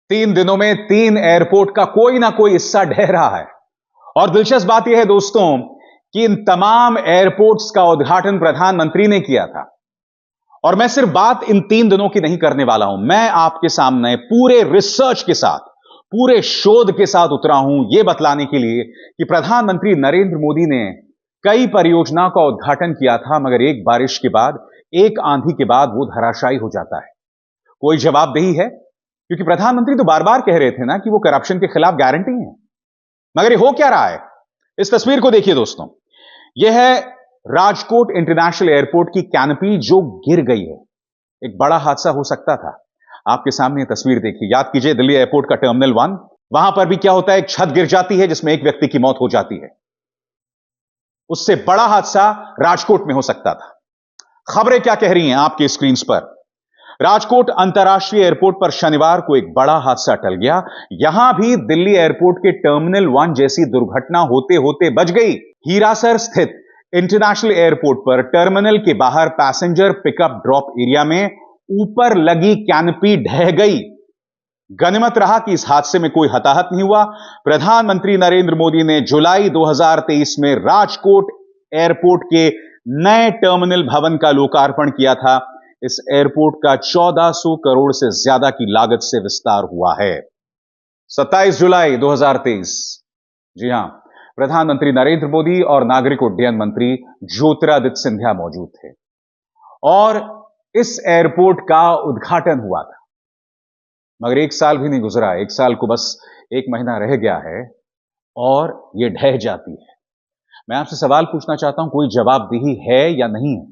3 दिनों में 3 एयरपोर्ट का कोई ना कोई हिस्सा ढह रहा है। और दिलचस्प बात यह है दोस्तों कि इन तमाम एयरपोर्ट्स का उद्घाटन प्रधानमंत्री ने किया था। और मैं सिर्फ बात इन 3 दिनों की नहीं करने वाला हूं, मैं आपके सामने पूरे रिसर्च के साथ, पूरे शोध के साथ उतरा हूं यह बतलाने के लिए कि प्रधानमंत्री नरेंद्र मोदी ने कई परियोजनाओं का उद्घाटन किया था, मगर एक बारिश के बाद, एक आंधी के बाद वो धराशायी हो जाता है। कोई जवाबदेही है? क्योंकि प्रधानमंत्री तो बार बार कह रहे थे ना कि वो करप्शन के खिलाफ गारंटी है, मगर ये हो क्या रहा है? इस तस्वीर को देखिए दोस्तों, यह है राजकोट इंटरनेशनल एयरपोर्ट की कैनोपी जो गिर गई है। एक बड़ा हादसा हो सकता था। आपके सामने यह तस्वीर देखिए। याद कीजिए दिल्ली एयरपोर्ट का टर्मिनल 1, वहां पर भी क्या होता है, एक छत गिर जाती है जिसमें एक व्यक्ति की मौत हो जाती है। उससे बड़ा हादसा राजकोट में हो सकता था। खबरें क्या कह रही हैं आपकी स्क्रीन पर? राजकोट अंतर्राष्ट्रीय एयरपोर्ट पर शनिवार को एक बड़ा हादसा टल गया। यहां भी दिल्ली एयरपोर्ट के टर्मिनल 1 जैसी दुर्घटना होते होते बच गई। हीरासर स्थित इंटरनेशनल एयरपोर्ट पर टर्मिनल के बाहर पैसेंजर पिकअप ड्रॉप एरिया में ऊपर लगी कैनोपी ढह गई। गनीमत रहा कि इस हादसे में कोई हताहत नहीं हुआ। प्रधानमंत्री नरेंद्र मोदी ने जुलाई 2023 में राजकोट एयरपोर्ट के नए टर्मिनल भवन का लोकार्पण किया था। इस एयरपोर्ट का 1400 करोड़ से ज्यादा की लागत से विस्तार हुआ है। 27 जुलाई 2023, जी हां, प्रधानमंत्री नरेंद्र मोदी और नागरिक उड्डयन मंत्री ज्योतिरादित्य सिंधिया मौजूद थे और इस एयरपोर्ट का उद्घाटन हुआ था। मगर 1 साल भी नहीं गुजरा, 1 साल को बस 1 महीना रह गया है और यह ढह जाती है। मैं आपसे सवाल पूछना चाहता हूं, कोई जवाबदेही है या नहीं है?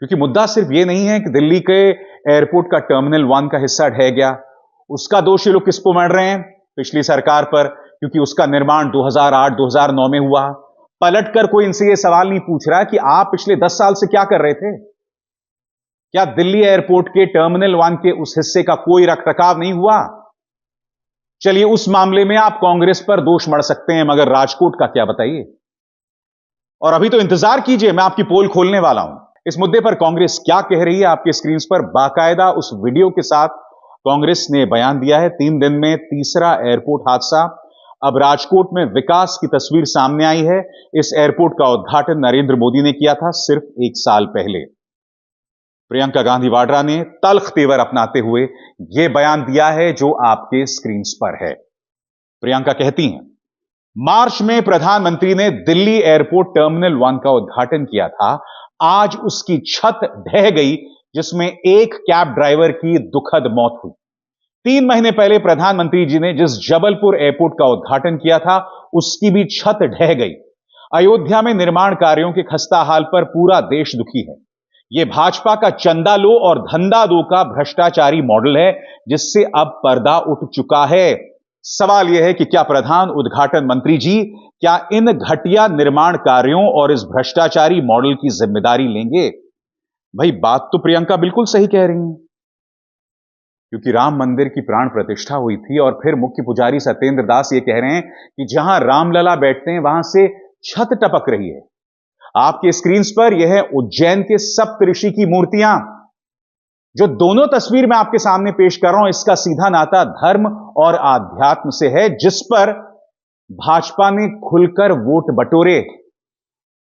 क्योंकि मुद्दा सिर्फ यह नहीं है कि दिल्ली के एयरपोर्ट का टर्मिनल 1 का हिस्सा ढह गया। उसका दोष ये लोग किस पर मढ़ रहे हैं? पिछली सरकार पर, क्योंकि उसका निर्माण 2008-2009 में हुआ। पलटकर कोई इनसे यह सवाल नहीं पूछ रहा कि आप पिछले 10 साल से क्या कर रहे थे? क्या दिल्ली एयरपोर्ट के टर्मिनल 1 के उस हिस्से का कोई रखरखाव नहीं हुआ? चलिए, उस मामले में आप कांग्रेस पर दोष मढ़ सकते हैं, मगर राजकोट का क्या बताइए। और अभी तो इंतजार कीजिए, मैं आपकी पोल खोलने वाला हूं। इस मुद्दे पर कांग्रेस क्या कह रही है आपके स्क्रीन पर बाकायदा उस वीडियो के साथ कांग्रेस ने बयान दिया है। 3 दिन में तीसरा एयरपोर्ट हादसा। अब राजकोट में विकास की तस्वीर सामने आई है। इस एयरपोर्ट का उद्घाटन नरेंद्र मोदी ने किया था सिर्फ 1 साल पहले। प्रियंका गांधी वाड्रा ने तल्ख तेवर अपनाते हुए यह बयान दिया है जो आपके स्क्रीन पर है। प्रियंका कहती हैं, मार्च में प्रधानमंत्री ने दिल्ली एयरपोर्ट टर्मिनल 1 का उद्घाटन किया था। आज उसकी छत ढह गई, जिसमें एक कैब ड्राइवर की दुखद मौत हुई। 3 महीने पहले प्रधानमंत्री जी ने जिस जबलपुर एयरपोर्ट का उद्घाटन किया था, उसकी भी छत ढह गई। अयोध्या में निर्माण कार्यों के खस्ता हाल पर पूरा देश दुखी है। यह भाजपा का चंदा लो और धंधा दो का भ्रष्टाचारी मॉडल है, जिससे अब पर्दा उठ चुका है। सवाल यह है कि क्या प्रधान उद्घाटन मंत्री जी क्या इन घटिया निर्माण कार्यों और इस भ्रष्टाचारी मॉडल की जिम्मेदारी लेंगे? भाई, बात तो प्रियंका बिल्कुल सही कह रही हैं, क्योंकि राम मंदिर की प्राण प्रतिष्ठा हुई थी और फिर मुख्य पुजारी सत्येंद्र दास ये कह रहे हैं कि जहां रामलला बैठते हैं वहां से छत टपक रही है। आपके स्क्रीन पर यह है उज्जैन के सप्तऋषि की मूर्तियां। जो दोनों तस्वीर मैं आपके सामने पेश कर रहा हूं, इसका सीधा नाता धर्म और आध्यात्म से है, जिस पर भाजपा ने खुलकर वोट बटोरे,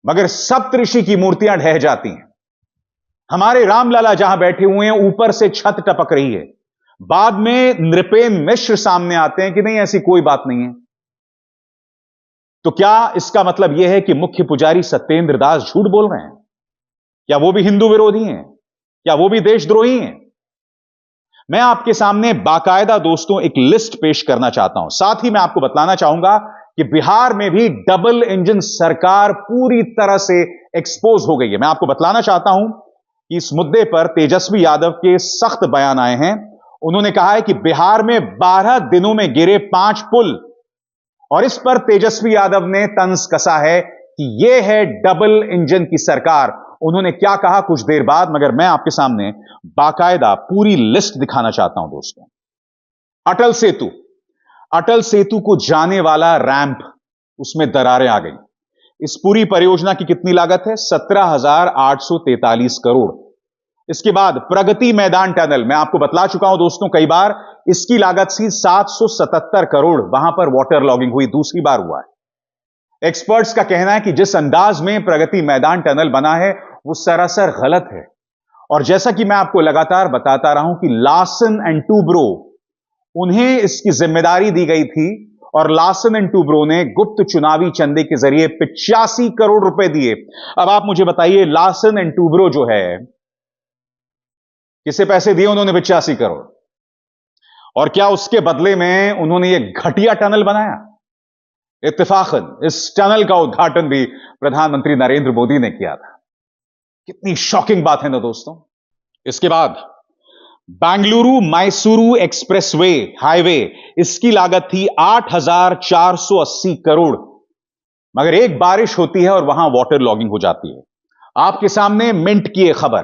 मगर सप्तऋषि की मूर्तियां ढह जाती हैं। हमारे रामलला जहां बैठे हुए हैं, ऊपर से छत टपक रही है। बाद में नृपेंद्र मिश्र सामने आते हैं कि नहीं, ऐसी कोई बात नहीं है। तो क्या इसका मतलब यह है कि मुख्य पुजारी सत्येंद्र दास झूठ बोल रहे हैं? क्या वो भी हिंदू विरोधी हैं? क्या वो भी देशद्रोही हैं? मैं आपके सामने बाकायदा दोस्तों एक लिस्ट पेश करना चाहता हूं। साथ ही मैं आपको बतलाना चाहूंगा कि बिहार में भी डबल इंजन सरकार पूरी तरह से एक्सपोज हो गई है। मैं आपको बतलाना चाहता हूं कि इस मुद्दे पर तेजस्वी यादव के सख्त बयान आए हैं। उन्होंने कहा है कि बिहार में 12 दिनों में गिरे 5 पुल, और इस पर तेजस्वी यादव ने तंज कसा है कि यह है डबल इंजन की सरकार। उन्होंने क्या कहा कुछ देर बाद, मगर मैं आपके सामने बाकायदा पूरी लिस्ट दिखाना चाहता हूं दोस्तों। अटल सेतु, अटल सेतु को जाने वाला रैंप, उसमें दरारें आ गई। इस पूरी परियोजना की कितनी लागत है? 17,843 करोड़। इसके बाद प्रगति मैदान टनल, मैं आपको बतला चुका हूं दोस्तों कई बार, इसकी लागत थी 777 करोड़, वहां पर वाटर लॉगिंग हुई, दूसरी बार हुआ है। एक्सपर्ट्स का कहना है कि जिस अंदाज में प्रगति मैदान टनल बना है वो सरासर गलत है। और जैसा कि मैं आपको लगातार बताता रहा हूं कि लार्सन एंड टूब्रो, उन्हें इसकी जिम्मेदारी दी गई थी और लार्सन एंड टूब्रो ने गुप्त चुनावी चंदे के जरिए 85 करोड़ रुपए दिए। अब आप मुझे बताइए, लार्सन एंड टूब्रो जो है, किसे पैसे दिए उन्होंने? 85 करोड़। और क्या उसके बदले में उन्होंने यह घटिया टनल बनाया? इत्तेफाकन इस टनल का उद्घाटन भी प्रधानमंत्री नरेंद्र मोदी ने किया था। कितनी शॉकिंग बात है ना दोस्तों। इसके बाद बेंगलुरु मैसूरू एक्सप्रेसवे हाईवे, इसकी लागत थी 8,480 करोड़, मगर एक बारिश होती है और वहां वाटर लॉगिंग हो जाती है। आपके सामने मिंट की एक खबर,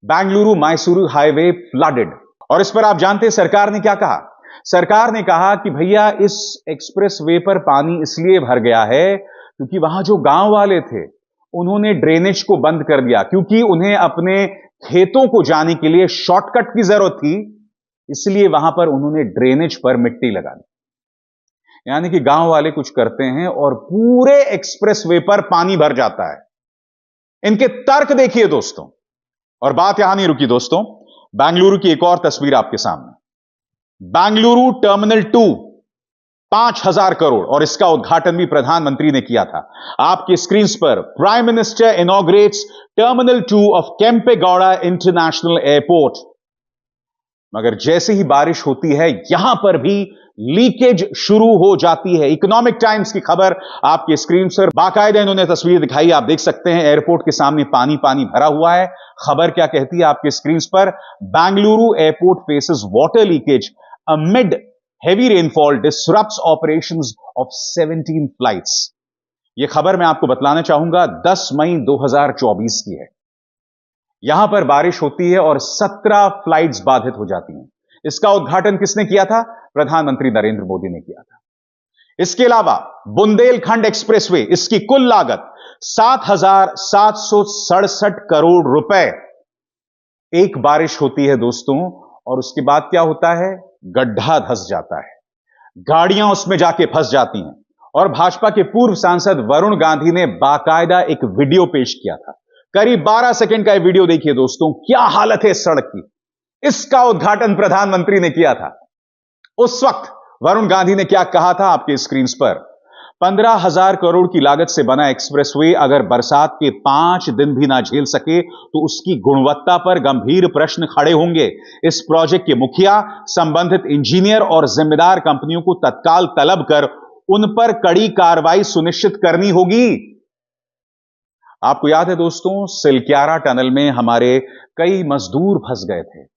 बेंगलुरु मैसूरू हाईवे फ्लडेड। और इस पर आप जानते हैं सरकार ने क्या कहा? सरकार ने कहा कि भैया इस एक्सप्रेसवे पर पानी इसलिए भर गया है क्योंकि वहां जो गांव वाले थे उन्होंने ड्रेनेज को बंद कर दिया, क्योंकि उन्हें अपने खेतों को जाने के लिए शॉर्टकट की जरूरत थी, इसलिए वहां पर उन्होंने ड्रेनेज पर मिट्टी लगा दी। यानी कि गांव वाले कुछ करते हैं और पूरे एक्सप्रेसवे पर पानी भर जाता है। इनके तर्क देखिए दोस्तों। और बात यहां नहीं रुकी दोस्तों, बेंगलुरु की एक और तस्वीर आपके सामने। बेंगलुरु टर्मिनल 2 5,000 करोड़, और इसका उद्घाटन भी प्रधानमंत्री ने किया था। आपकी स्क्रीन पर prime minister inaugurates terminal 2 of Kempegowda international airport. मगर जैसे ही बारिश होती है यहां पर भी लीकेज शुरू हो जाती है। इकोनॉमिक टाइम्स की खबर आपकी स्क्रीन पर, बाकायदा इन्होंने तस्वीर दिखाई, आप देख सकते हैं एयरपोर्ट के सामने पानी पानी भरा हुआ है। खबर क्या कहती है आपकी स्क्रीन पर? Bengaluru airport faces water leakage amid heavy rainfall disrupts operations of 17 flights. यह खबर मैं आपको बतलाना चाहूंगा 10 मई 2024 की है। यहां पर बारिश होती है और 17 फ्लाइट्स बाधित हो जाती हैं। इसका उद्घाटन किसने किया था? प्रधानमंत्री नरेंद्र मोदी ने किया था। इसके अलावा बुंदेलखंड एक्सप्रेसवे, इसकी कुल लागत 7,767 करोड़ रुपए। एक बारिश होती है दोस्तों और उसके बाद क्या होता है? गड्ढा धंस जाता है, गाड़ियां उसमें जाके फंस जाती हैं। और भाजपा के पूर्व सांसद वरुण गांधी ने बाकायदा एक वीडियो पेश किया था। करीब 12 सेकंड का यह वीडियो देखिए दोस्तों, क्या हालत है इस सड़क की। इसका उद्घाटन प्रधानमंत्री ने किया था। उस वक्त वरुण गांधी ने क्या कहा था आपके स्क्रीन पर? 15,000 करोड़ की लागत से बना एक्सप्रेसवे अगर बरसात के 5 दिन भी ना झेल सके तो उसकी गुणवत्ता पर गंभीर प्रश्न खड़े होंगे। इस प्रोजेक्ट के मुखिया, संबंधित इंजीनियर और जिम्मेदार कंपनियों को तत्काल तलब कर उन पर कड़ी कार्रवाई सुनिश्चित करनी होगी। आपको याद है दोस्तों, सिलक्यारा टनल में हमारे कई मजदूर फंस गए थे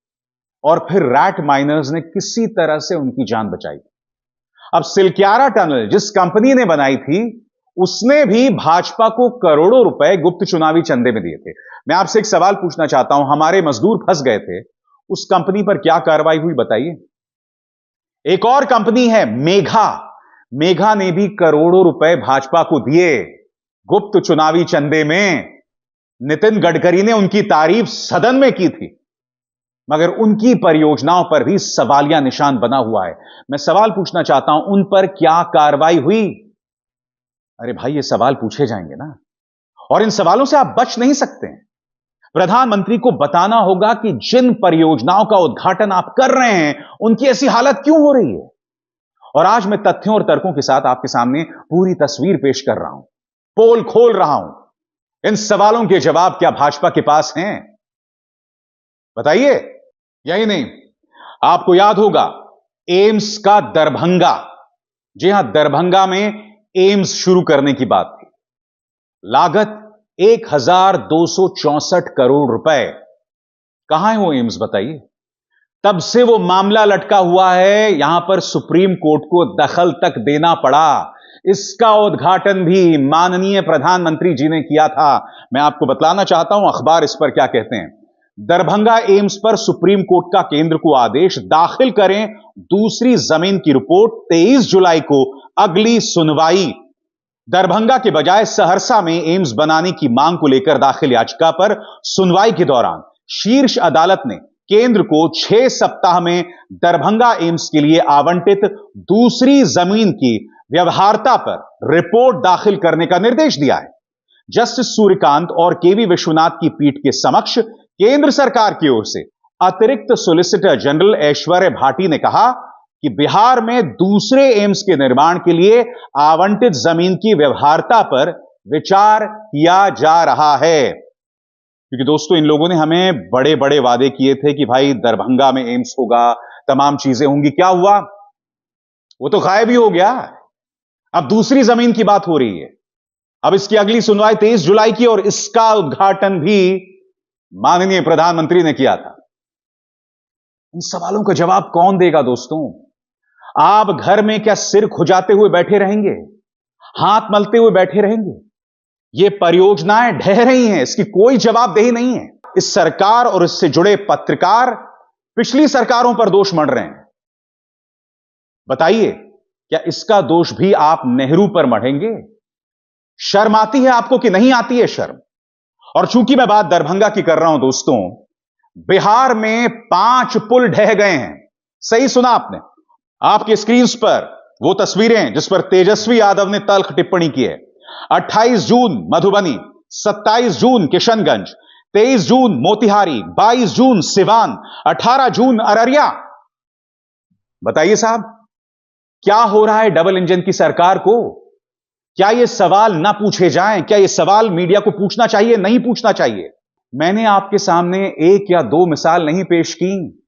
और फिर रैट माइनर्स ने किसी तरह से उनकी जान बचाई। अब सिलक्यारा टनल जिस कंपनी ने बनाई थी उसने भी भाजपा को करोड़ों रुपए गुप्त चुनावी चंदे में दिए थे। मैं आपसे एक सवाल पूछना चाहता हूं, हमारे मजदूर फंस गए थे, उस कंपनी पर क्या कार्रवाई हुई बताइए। एक और कंपनी है मेघा, मेघा ने भी करोड़ों रुपए भाजपा को दिए गुप्त चुनावी चंदे में। नितिन गडकरी ने उनकी तारीफ सदन में की थी, मगर उनकी परियोजनाओं पर भी सवालिया निशान बना हुआ है। मैं सवाल पूछना चाहता हूं, उन पर क्या कार्रवाई हुई? अरे भाई, ये सवाल पूछे जाएंगे ना, और इन सवालों से आप बच नहीं सकते हैं। प्रधानमंत्री को बताना होगा कि जिन परियोजनाओं का उद्घाटन आप कर रहे हैं उनकी ऐसी हालत क्यों हो रही है। और आज मैं तथ्यों और तर्कों के साथ आपके सामने पूरी तस्वीर पेश कर रहा हूं, पोल खोल रहा हूं। इन सवालों के जवाब क्या भाजपा के पास हैं? बताइए। यही नहीं, आपको याद होगा एम्स का दरभंगा, जी हां, दरभंगा में एम्स शुरू करने की बात थी। लागत 1,264 करोड़ रुपए। कहां है वो एम्स बताइए? तब से वो मामला लटका हुआ है, यहां पर सुप्रीम कोर्ट को दखल तक देना पड़ा। इसका उद्घाटन भी माननीय प्रधानमंत्री जी ने किया था। मैं आपको बतलाना चाहता हूं अखबार इस पर क्या कहते हैं। दरभंगा एम्स पर सुप्रीम कोर्ट का केंद्र को आदेश, दाखिल करें दूसरी जमीन की रिपोर्ट, 23 जुलाई को अगली सुनवाई। दरभंगा के बजाय सहरसा में एम्स बनाने की मांग को लेकर दाखिल याचिका पर सुनवाई के दौरान शीर्ष अदालत ने केंद्र को 6 सप्ताह में दरभंगा एम्स के लिए आवंटित दूसरी जमीन की व्यवहार्यता पर रिपोर्ट दाखिल करने का निर्देश दिया है। जस्टिस सूर्यकांत और केवी विश्वनाथ की पीठ के समक्ष केंद्र सरकार की ओर से अतिरिक्त सोलिसिटर जनरल ऐश्वर्य भाटी ने कहा कि बिहार में दूसरे एम्स के निर्माण के लिए आवंटित जमीन की व्यवहार्यता पर विचार किया जा रहा है। क्योंकि दोस्तों, इन लोगों ने हमें बड़े बड़े वादे किए थे कि भाई दरभंगा में एम्स होगा, तमाम चीजें होंगी। क्या हुआ? वो तो गायब ही हो गया। अब दूसरी जमीन की बात हो रही है। अब इसकी अगली सुनवाई 23 जुलाई की और इसका उद्घाटन भी माननीय प्रधानमंत्री ने किया था। इन सवालों का जवाब कौन देगा दोस्तों? आप घर में क्या सिर खुजाते हुए बैठे रहेंगे? हाथ मलते हुए बैठे रहेंगे? ये परियोजनाएं ढह रही हैं, इसकी कोई जवाबदेही नहीं है। इस सरकार और इससे जुड़े पत्रकार पिछली सरकारों पर दोष मढ़ रहे हैं। बताइए, क्या इसका दोष भी आप नेहरू पर मढ़ेंगे? शर्म आती है आपको कि नहीं आती है शर्म? और चूंकि मैं बात दरभंगा की कर रहा हूं दोस्तों, बिहार में 5 पुल ढह गए हैं। सही सुना आपने। आपकी स्क्रीन पर वो तस्वीरें जिस पर तेजस्वी यादव ने तल्ख टिप्पणी की है। 28 जून मधुबनी, 27 जून किशनगंज, 23 जून मोतिहारी, 22 जून सिवान, 18 जून अररिया। बताइए साहब, क्या हो रहा है डबल इंजन की सरकार को? क्या ये सवाल ना पूछे जाएं? क्या ये सवाल मीडिया को पूछना चाहिए, नहीं पूछना चाहिए? मैंने आपके सामने एक या दो मिसाल नहीं पेश की,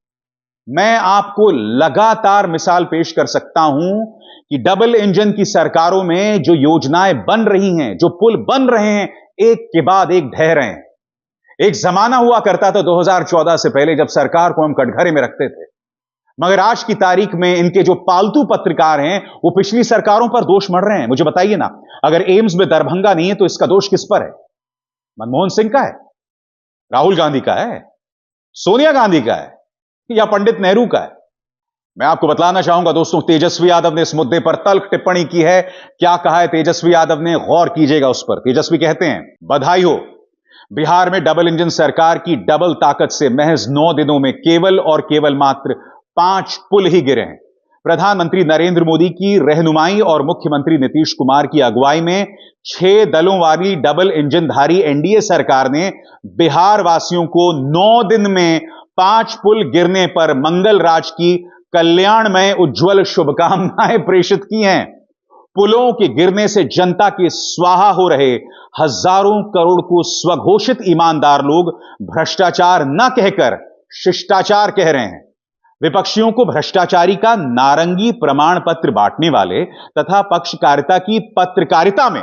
मैं आपको लगातार मिसाल पेश कर सकता हूं कि डबल इंजन की सरकारों में जो योजनाएं बन रही हैं, जो पुल बन रहे हैं, एक के बाद एक ढह रहे हैं। एक जमाना हुआ करता था 2014 से पहले जब सरकार को हम कटघरे में रखते थे, मगर आज की तारीख में इनके जो पालतू पत्रकार हैं वो पिछली सरकारों पर दोष मढ़ रहे हैं। मुझे बताइए ना, अगर एम्स में दरभंगा नहीं है तो इसका दोष किस पर है? मनमोहन सिंह का है, राहुल गांधी का है, सोनिया गांधी का है, या पंडित नेहरू का है? मैं आपको बतलाना चाहूंगा दोस्तों, तेजस्वी यादव ने इस मुद्दे पर तल्ख टिप्पणी की है। क्या कहा है तेजस्वी यादव ने? गौर कीजिएगा उस पर। तेजस्वी कहते हैं, बधाई हो, बिहार में डबल इंजन सरकार की डबल ताकत से महज 9 दिनों में केवल और केवल मात्र 5 पुल ही गिरे हैं। प्रधानमंत्री नरेंद्र मोदी की रहनुमाई और मुख्यमंत्री नीतीश कुमार की अगुवाई में 6 दलों वाली डबल इंजनधारी एनडीए सरकार ने बिहार वासियों को 9 दिन में 5 पुल गिरने पर मंगल राज की कल्याणमय उज्जवल शुभकामनाएं प्रेषित की हैं। पुलों के गिरने से जनता के स्वाहा हो रहे हजारों करोड़ को स्वघोषित ईमानदार लोग भ्रष्टाचार न कहकर शिष्टाचार कह रहे हैं। विपक्षियों को भ्रष्टाचारी का नारंगी प्रमाण पत्र बांटने वाले तथा पक्षकारिता की पत्रकारिता में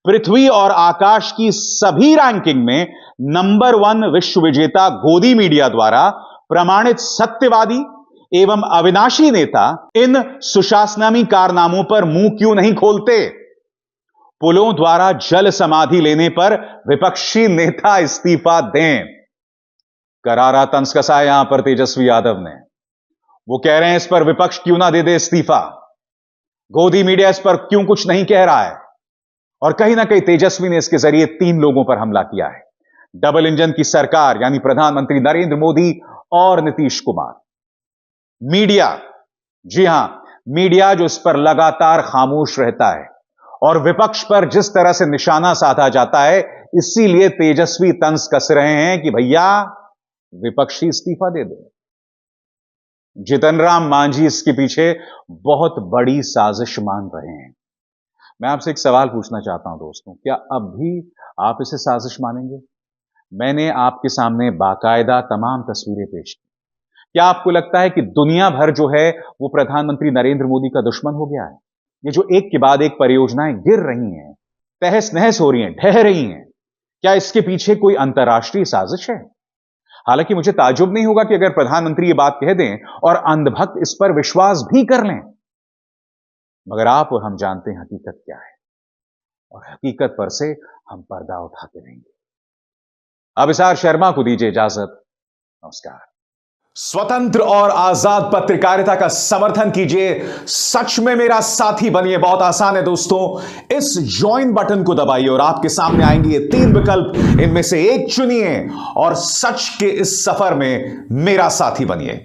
पृथ्वी और आकाश की सभी रैंकिंग में नंबर 1 विश्व विजेता गोदी मीडिया द्वारा प्रमाणित सत्यवादी एवं अविनाशी नेता इन सुशासनामी कारनामों पर मुंह क्यों नहीं खोलते? पुलों द्वारा जल समाधि लेने पर विपक्षी नेता इस्तीफा दें। करारा तंज कसा है यहां पर तेजस्वी यादव ने। वो कह रहे हैं इस पर विपक्ष क्यों ना दे दे इस्तीफा, गोदी मीडिया इस पर क्यों कुछ नहीं कह रहा है। और कहीं ना कहीं तेजस्वी ने इसके जरिए 3 लोगों पर हमला किया है, डबल इंजन की सरकार यानी प्रधानमंत्री नरेंद्र मोदी और नीतीश कुमार। मीडिया, जी हां, मीडिया जो इस पर लगातार खामोश रहता है और विपक्ष पर जिस तरह से निशाना साधा जाता है, इसीलिए तेजस्वी तंज कस रहे हैं कि भैया विपक्षी इस्तीफा दे दो। जितन राम मांझी इसके पीछे बहुत बड़ी साजिश मान रहे हैं। मैं आपसे एक सवाल पूछना चाहता हूं दोस्तों, क्या अब भी आप इसे साजिश मानेंगे? मैंने आपके सामने बाकायदा तमाम तस्वीरें पेश की। क्या आपको लगता है कि दुनिया भर जो है वो प्रधानमंत्री नरेंद्र मोदी का दुश्मन हो गया है? ये जो एक के बाद एक परियोजनाएं गिर रही हैं, तहस नहस हो रही हैं, ढह रही हैं, क्या इसके पीछे कोई अंतर्राष्ट्रीय साजिश है? हालांकि मुझे ताज्जुब नहीं होगा कि अगर प्रधानमंत्री ये बात कह दें और अंधभक्त इस पर विश्वास भी कर लें, मगर आप और हम जानते हैं हकीकत क्या है, और हकीकत पर से हम पर्दा उठाते रहेंगे। अब इसार शर्मा को दीजिए इजाजत। नमस्कार। स्वतंत्र और आजाद पत्रकारिता का समर्थन कीजिए, सच में मेरा साथी बनिए। बहुत आसान है दोस्तों, इस ज्वाइन बटन को दबाइए और आपके सामने आएंगे ये 3 विकल्प, इनमें से एक चुनिए और सच के इस सफर में मेरा साथी बनिए।